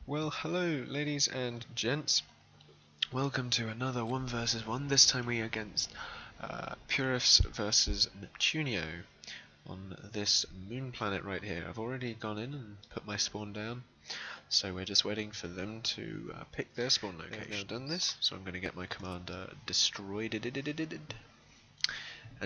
Well, hello, ladies and gents. Welcome to another 1 versus 1. This time we are against Pureriffs versus Neptunio on this moon planet right here. I've already gone in and put my spawn down, so we're just waiting for them to pick their spawn location. I've now done this, so I'm going to get my commander destroyed, and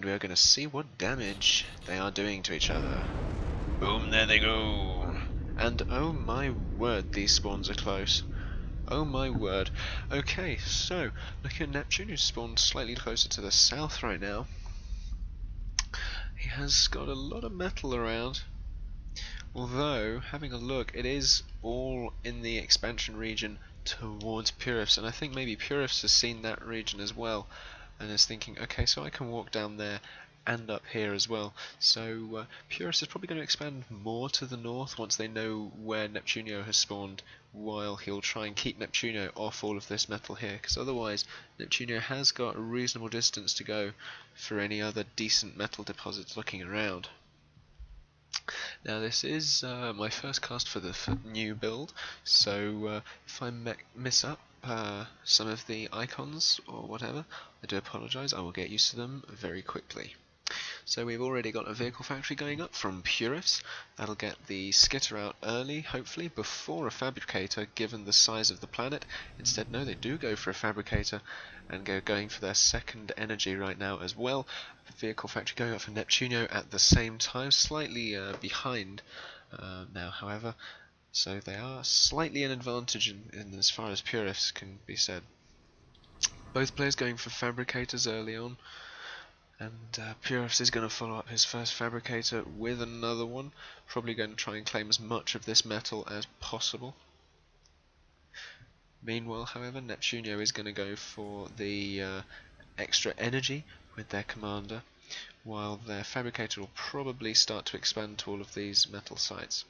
we are going to see what damage they are doing to each other. Boom, there they go. And oh my word, these spawns are close. Oh my word. Okay, so looking at Neptune, who's spawned slightly closer to the south right now. He has got a lot of metal around. Although, having a look, it is all in the expansion region towards Pureriffs, and I think maybe Pureriffs has seen that region as well and is thinking, okay, so I can walk down there and up here as well. So Pureriffs is probably going to expand more to the north once they know where Neptunio has spawned, while he'll try and keep Neptunio off all of this metal here, because otherwise Neptunio has got a reasonable distance to go for any other decent metal deposits looking around. Now this is my first cast for the new build, so if I miss up some of the icons or whatever, I do apologise. I will get used to them very quickly. So we've already got a vehicle factory going up from Pureriffs. That'll get the skitter out early, hopefully, before a fabricator, given the size of the planet. Instead, no, they do go for a fabricator and going for their second energy right now as well. The vehicle factory going up for Neptunio at the same time, slightly behind now, however. So they are slightly in advantage in as far as Pureriffs can be said. Both players going for fabricators early on. And Pureriffs is going to follow up his first fabricator with another one, probably going to try and claim as much of this metal as possible. Meanwhile, however, Neptunio is going to go for the extra energy with their commander, while their fabricator will probably start to expand to all of these metal sites.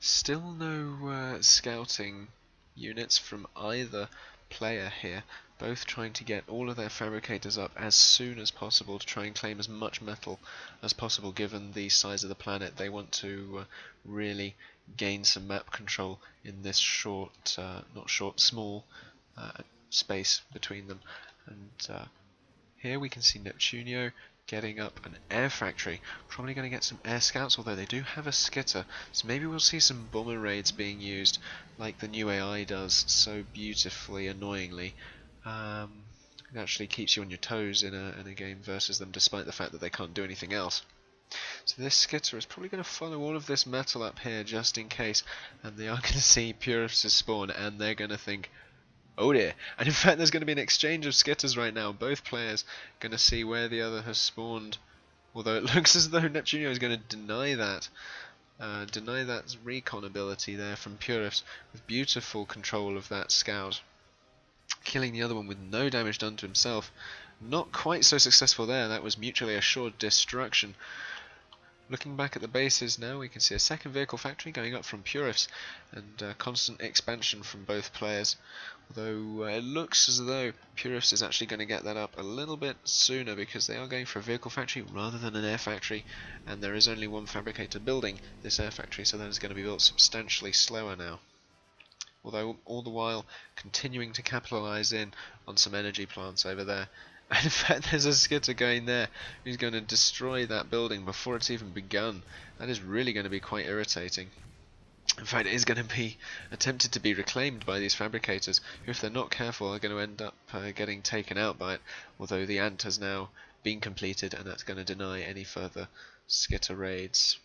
Still no scouting units from either player here, both trying to get all of their fabricators up as soon as possible to try and claim as much metal as possible. Given the size of the planet, they want to really gain some map control in this small space between them. And here we can see Neptunio getting up an air factory, probably going to get some air scouts, although they do have a skitter, so maybe we'll see some bomber raids being used like the new AI does so beautifully, annoyingly. It actually keeps you on your toes in a game versus them, despite the fact that they can't do anything else. So this skitter is probably going to follow all of this metal up here just in case, and they are going to see Pureriffs spawn, and they're going to think, oh dear. And in fact there's going to be an exchange of skitters right now. Both players going to see where the other has spawned. Although it looks as though Neptunio is going to deny that. Deny that recon ability there from Pureriffs, with beautiful control of that scout. Killing the other one with no damage done to himself. Not quite so successful there. That was mutually assured destruction. Looking back at the bases now, we can see a second vehicle factory going up from Pureriffs, and constant expansion from both players. Although it looks as though Pureriffs is actually going to get that up a little bit sooner, because they are going for a vehicle factory rather than an air factory, and there is only one fabricator building this air factory, so that is going to be built substantially slower now. Although all the while continuing to capitalise in on some energy plants over there. And in fact there's a skitter going there who's going to destroy that building before it's even begun. That is really going to be quite irritating. In fact, it is going to be attempted to be reclaimed by these fabricators, who, if they're not careful, are going to end up getting taken out by it, although the ant has now been completed, and that's going to deny any further skitter raids.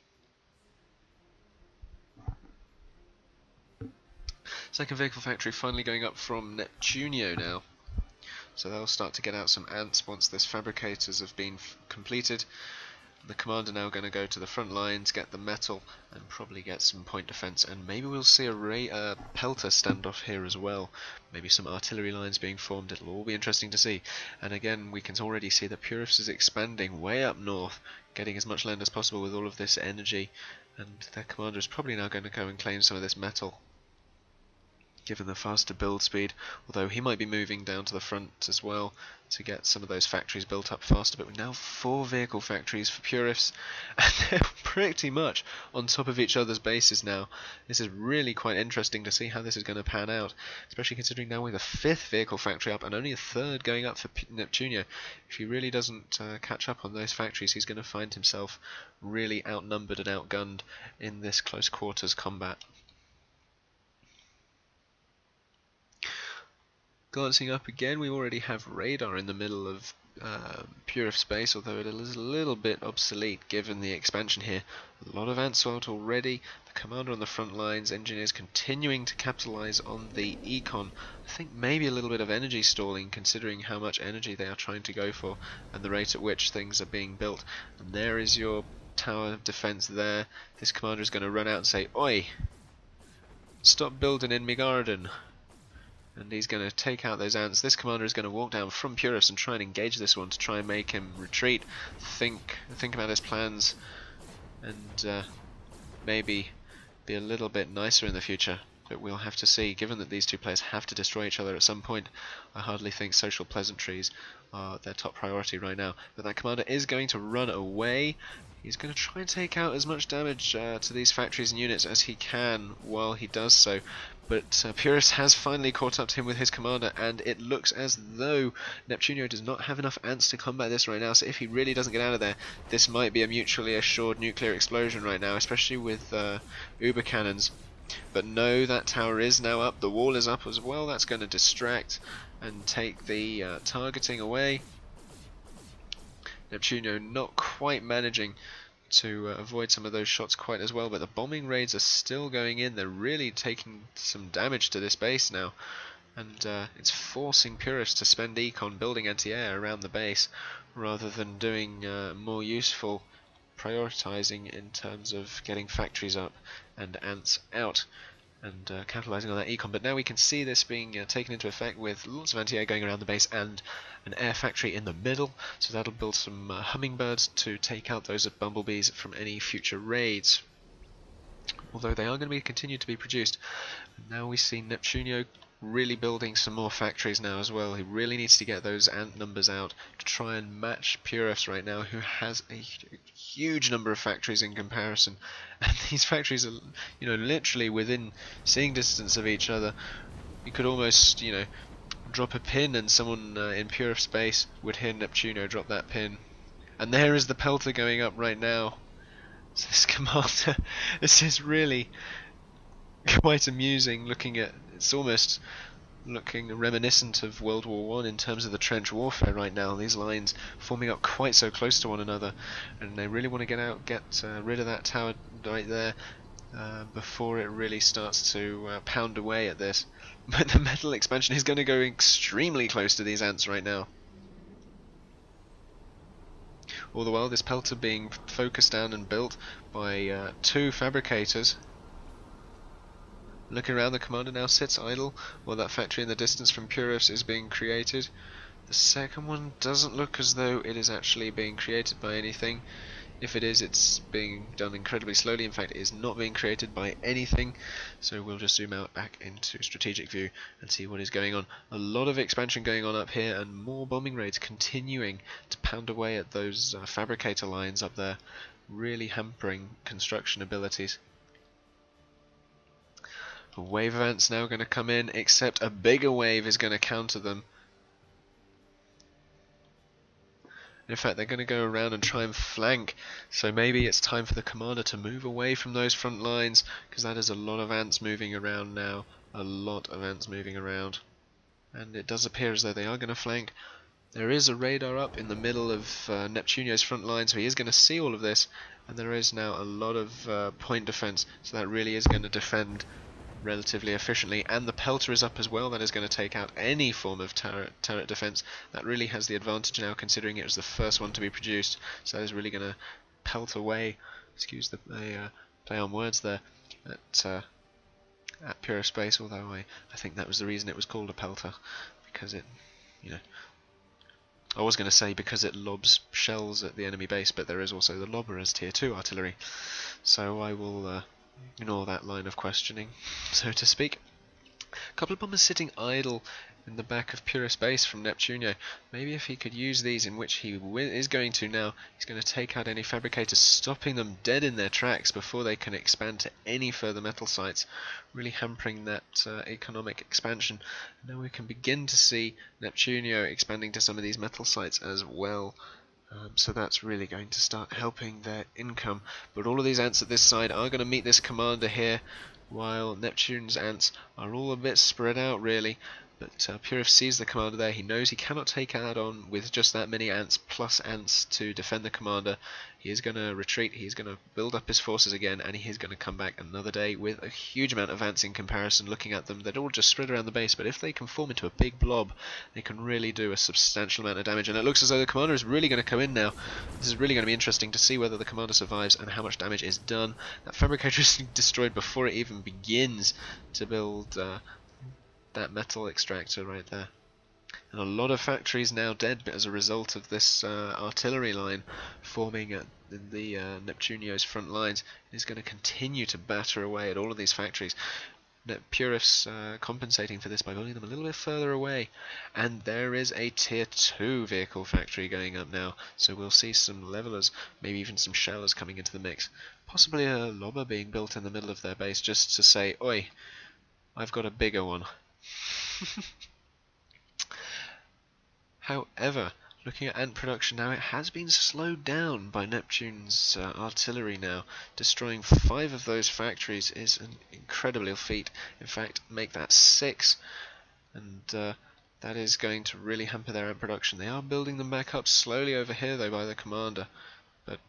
Second vehicle factory finally going up from Neptunio now. So they'll start to get out some ants once this fabricators have been completed. The commander now going to go to the front lines, get the metal, and probably get some point defense, and maybe we'll see a pelter standoff here as well. Maybe some artillery lines being formed. It'll all be interesting to see. And again, we can already see that Pureriffs is expanding way up north, getting as much land as possible with all of this energy, and their commander is probably now going to go and claim some of this metal. given the faster build speed, although he might be moving down to the front as well to get some of those factories built up faster. But we're now 4 vehicle factories for Pureriffs, and they're pretty much on top of each other's bases now. This is really quite interesting to see how this is going to pan out, especially considering now we have a 5th vehicle factory up and only a 3rd going up for Neptunio. If he really doesn't catch up on those factories, he's going to find himself really outnumbered and outgunned in this close quarters combat. Glancing up again, we already have radar in the middle of Pureriff space, although it is a little bit obsolete given the expansion here. A lot of ants out already, the commander on the front lines, engineers continuing to capitalise on the econ. I think maybe a little bit of energy stalling considering how much energy they are trying to go for and the rate at which things are being built. And there is your tower of defence there. This commander is going to run out and say, "Oi! Stop building in me garden." And he's going to take out those ants. This commander is going to walk down from Pureriffs and try and engage this one to try and make him retreat, think about his plans, and maybe be a little bit nicer in the future. But we'll have to see. Given that these two players have to destroy each other at some point, I hardly think social pleasantries are their top priority right now. But that commander is going to run away. He's going to try and take out as much damage to these factories and units as he can while he does so. But Pureriffs has finally caught up to him with his commander, and it looks as though Neptunio does not have enough ants to combat this right now. So if he really doesn't get out of there, this might be a mutually assured nuclear explosion right now, especially with Uber cannons. But no, that tower is now up, the wall is up as well. That's going to distract and take the targeting away. Neptunio not quite managing to avoid some of those shots quite as well, but the bombing raids are still going in. They're really taking some damage to this base now, and it's forcing Pureriffs to spend econ building anti-air around the base rather than doing more useful prioritizing in terms of getting factories up and ants out and capitalizing on that econ. But now we can see this being taken into effect with lots of anti-air going around the base and an air factory in the middle, so that'll build some hummingbirds to take out those bumblebees from any future raids, although they are going to continue to be produced. And now we see Neptunio really building some more factories now as well. He really needs to get those ant numbers out to try and match Pureriffs right now, who has a huge number of factories in comparison, and these factories are, you know, literally within seeing distance of each other. You could almost, you know, drop a pin and someone in Pureriff space would hear Neptunio drop that pin. And there is the pelter going up right now. So this commander, this is really quite amusing looking at, it's almost looking reminiscent of World War I in terms of the trench warfare right now. These lines forming up quite so close to one another, and they really want to get rid of that tower right there before it really starts to pound away at this. But the metal expansion is going to go extremely close to these ants right now. All the while, this pelter being focused down and built by 2 fabricators. Looking around, the commander now sits idle while that factory in the distance from Pureriffs is being created. The second one doesn't look as though it is actually being created by anything. If it is, it's being done incredibly slowly. In fact, it is not being created by anything. So we'll just zoom out back into strategic view and see what is going on. A lot of expansion going on up here, and more bombing raids continuing to pound away at those fabricator lines up there, really hampering construction abilities. A wave of ants now going to come in, except a bigger wave is going to counter them. In fact, they're going to go around and try and flank, so maybe it's time for the commander to move away from those front lines, because that is a lot of ants moving around now. A lot of ants moving around. And it does appear as though they are going to flank. There is a radar up in the middle of Neptunio's front line, so he is going to see all of this, and there is now a lot of point defense, so that really is going to defend relatively efficiently. And the pelter is up as well. That is going to take out any form of turret defense. That really has the advantage now, considering it was the first one to be produced, so that is really going to pelt away, excuse the play on words there, at Pure Space, although I think that was the reason it was called a pelter, because it, you know, I was going to say because it lobs shells at the enemy base, but there is also the lobber as tier 2 artillery, so I will ignore that line of questioning, so to speak. A couple of bombers sitting idle in the back of Pureriffs' base from Neptunio. Maybe if he could use these, in which he is going to now, he's going to take out any fabricators, stopping them dead in their tracks before they can expand to any further metal sites, really hampering that economic expansion. Now we can begin to see Neptunio expanding to some of these metal sites as well. So that's really going to start helping their income. But all of these ants at this side are going to meet this commander here, while Neptune's ants are all a bit spread out really. But Pureriffs sees the commander there. He knows he cannot take that on with just that many ants plus ants to defend the commander. He is going to retreat, he's going to build up his forces again, and he is going to come back another day with a huge amount of ants in comparison. Looking at them, they're all just spread around the base, but if they can form into a big blob, they can really do a substantial amount of damage. And it looks as though the commander is really going to come in now. This is really going to be interesting to see whether the commander survives and how much damage is done. That fabricator is destroyed before it even begins to build that metal extractor right there. And a lot of factories now dead as a result of this artillery line forming at the Neptunio's front lines. It is going to continue to batter away at all of these factories. Pureriffs compensating for this by building them a little bit further away. And there is a tier 2 vehicle factory going up now, so we'll see some levelers, maybe even some shellers coming into the mix. Possibly a lobber being built in the middle of their base just to say, oi, I've got a bigger one. However, looking at ant production now, it has been slowed down by Neptune's artillery now. Destroying 5 of those factories is an incredible feat. In fact, make that 6, and that is going to really hamper their ant production. They are building them back up slowly over here though by the commander, but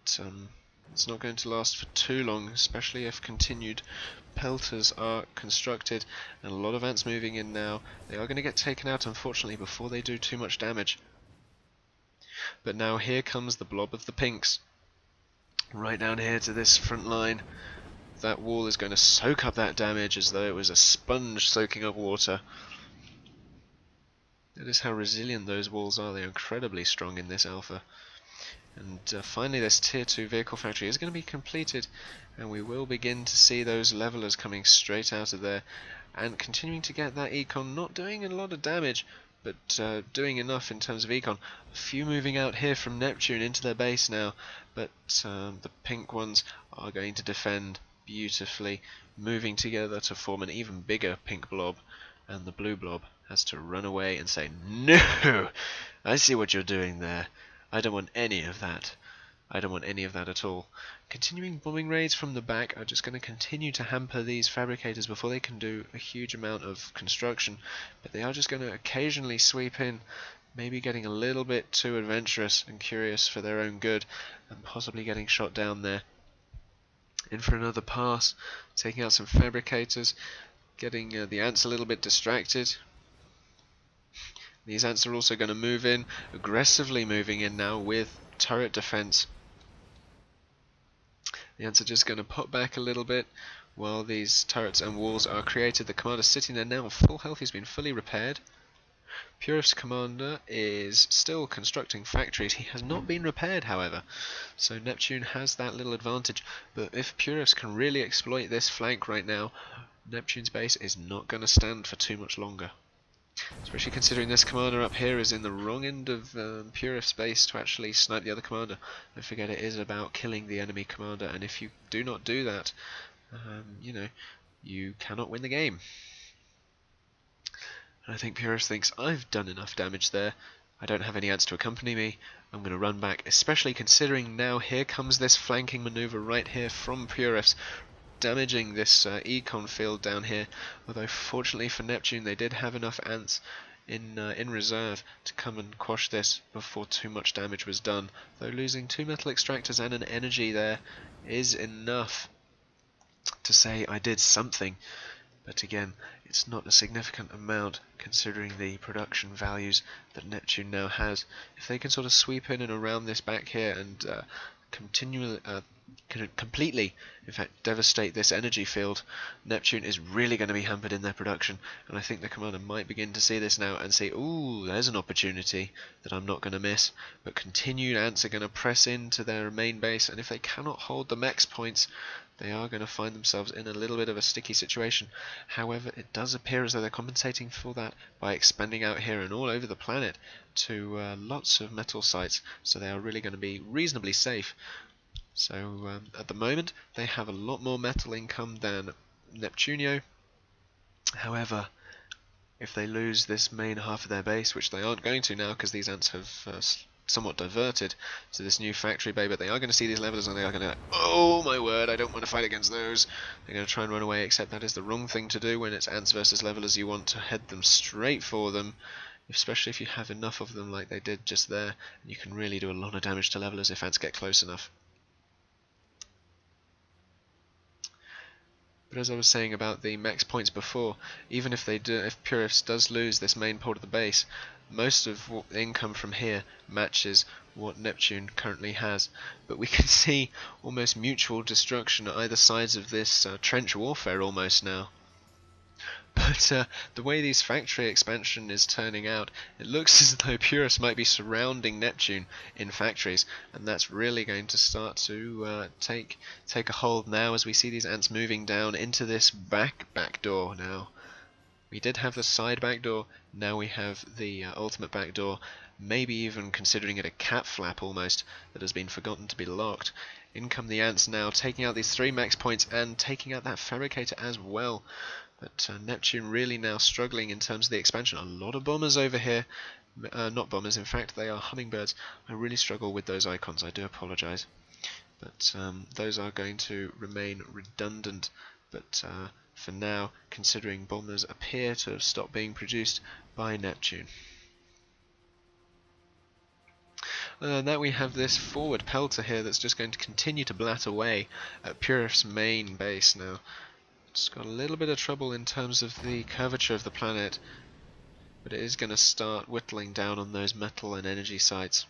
it's not going to last for too long, especially if continued pelters are constructed and a lot of ants moving in now. They are going to get taken out unfortunately before they do too much damage. But now here comes the blob of the pinks. Right down here to this front line. That wall is going to soak up that damage as though it was a sponge soaking up water. That is how resilient those walls are. They are incredibly strong in this alpha. And finally this tier 2 vehicle factory is going to be completed, and we will begin to see those levelers coming straight out of there and continuing to get that econ, not doing a lot of damage, but doing enough in terms of econ. A few moving out here from Neptune into their base now, but the pink ones are going to defend beautifully, moving together to form an even bigger pink blob, and the blue blob has to run away and say, "No! I see what you're doing there. I don't want any of that. I don't want any of that at all." Continuing bombing raids from the back are just going to continue to hamper these fabricators before they can do a huge amount of construction, but they are just going to occasionally sweep in, maybe getting a little bit too adventurous and curious for their own good, and possibly getting shot down there. In for another pass, taking out some fabricators, getting the ants a little bit distracted. These ants are also going to move in, aggressively moving in now with turret defense. The ants are just going to pop back a little bit while these turrets and walls are created. The commander's sitting there now, full health, he's been fully repaired. Pureriffs' commander is still constructing factories. He has not been repaired, however, so Neptune has that little advantage. But if Pureriffs can really exploit this flank right now, Neptune's base is not going to stand for too much longer. Especially considering this commander up here is in the wrong end of Pureriffs' base to actually snipe the other commander. Don't forget, it is about killing the enemy commander, and if you do not do that, you cannot win the game. And I think Pureriffs thinks, I've done enough damage there. I don't have any ants to accompany me. I'm going to run back, especially considering now here comes this flanking maneuver right here from Pureriffs, damaging this econ field down here, although fortunately for Neptune they did have enough ants in reserve to come and quash this before too much damage was done, though losing 2 metal extractors and an energy there is enough to say I did something, but again it's not a significant amount considering the production values that Neptune now has. If they can sort of sweep in and around this back here and continually completely, in fact, devastate this energy field, Neptune is really going to be hampered in their production, and I think the commander might begin to see this now and say, ooh, there's an opportunity that I'm not going to miss. But continued ants are going to press into their main base, and if they cannot hold the max points, they are going to find themselves in a little bit of a sticky situation. However, it does appear as though they're compensating for that by expanding out here and all over the planet to lots of metal sites, so they are really going to be reasonably safe. So at the moment they have a lot more metal income than Neptunio. However, if they lose this main half of their base, which they aren't going to now because these ants have somewhat diverted to this new factory bay, but they are going to see these levelers and they are going to, oh my word, I don't want to fight against those. They're going to try and run away, except that is the wrong thing to do when it's ants versus levelers. You want to head them straight for them, especially if you have enough of them like they did just there, and you can really do a lot of damage to levelers if ants get close enough. But as I was saying about the max points before, even if Pureriffs does lose this main port of the base, most of the income from here matches what Neptune currently has. But we can see almost mutual destruction at either sides of this trench warfare almost now. But the way these factory expansion is turning out, it looks as though Pureriffs might be surrounding Neptune in factories, and that's really going to start to take a hold now as we see these ants moving down into this back door now. We did have the side back door, now we have the ultimate back door, maybe even considering it a cat flap almost, that has been forgotten to be locked. In come the ants now, taking out these 3 max points and taking out that fabricator as well. But Neptune really now struggling in terms of the expansion. A lot of bombers over here. Not bombers, in fact, they are hummingbirds. I really struggle with those icons, I do apologise. But those are going to remain redundant. But for now, considering bombers appear to have stopped being produced by Neptune. Now we have this forward pelter here that's just going to continue to blat away at Pureriffs' main base now. It's got a little bit of trouble in terms of the curvature of the planet, but it is going to start whittling down on those metal and energy sites.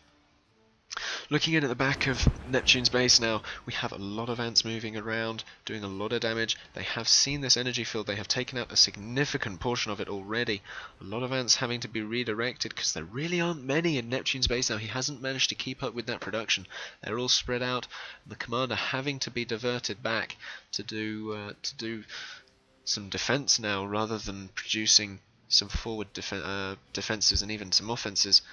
Looking in at the back of Neptune's base now, we have a lot of ants moving around, doing a lot of damage. They have seen this energy field, they have taken out a significant portion of it already. A lot of ants having to be redirected because there really aren't many in Neptune's base now. He hasn't managed to keep up with that production. They're all spread out, and the commander having to be diverted back to do some defense now rather than producing some forward defenses and even some offenses.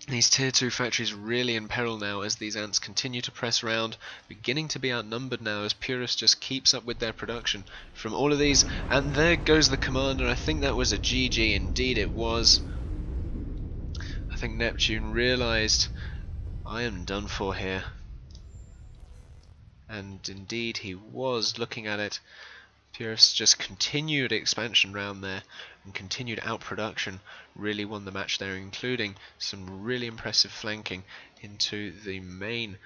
These tier 2 factories really in peril now as these ants continue to press around, beginning to be outnumbered now as Pureriffs just keeps up with their production from all of these. And there goes the commander. I think that was a GG, indeed it was. I think Neptune realised, I am done for here. And indeed he was, looking at it. Pureriffs just continued expansion round there and continued outproduction, really won the match there, including some really impressive flanking into the main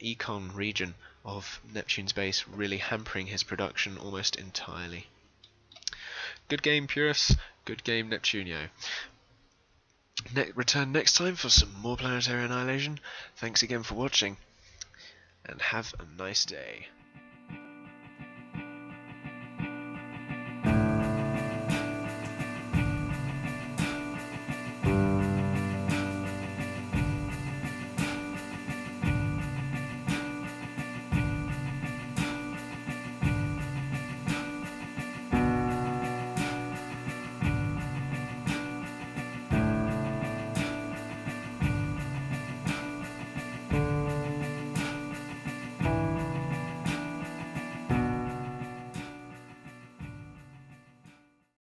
econ region of Neptune's base, really hampering his production almost entirely. Good game Pureriffs, good game Neptunio. Return next time for some more Planetary Annihilation. Thanks again for watching, and have a nice day.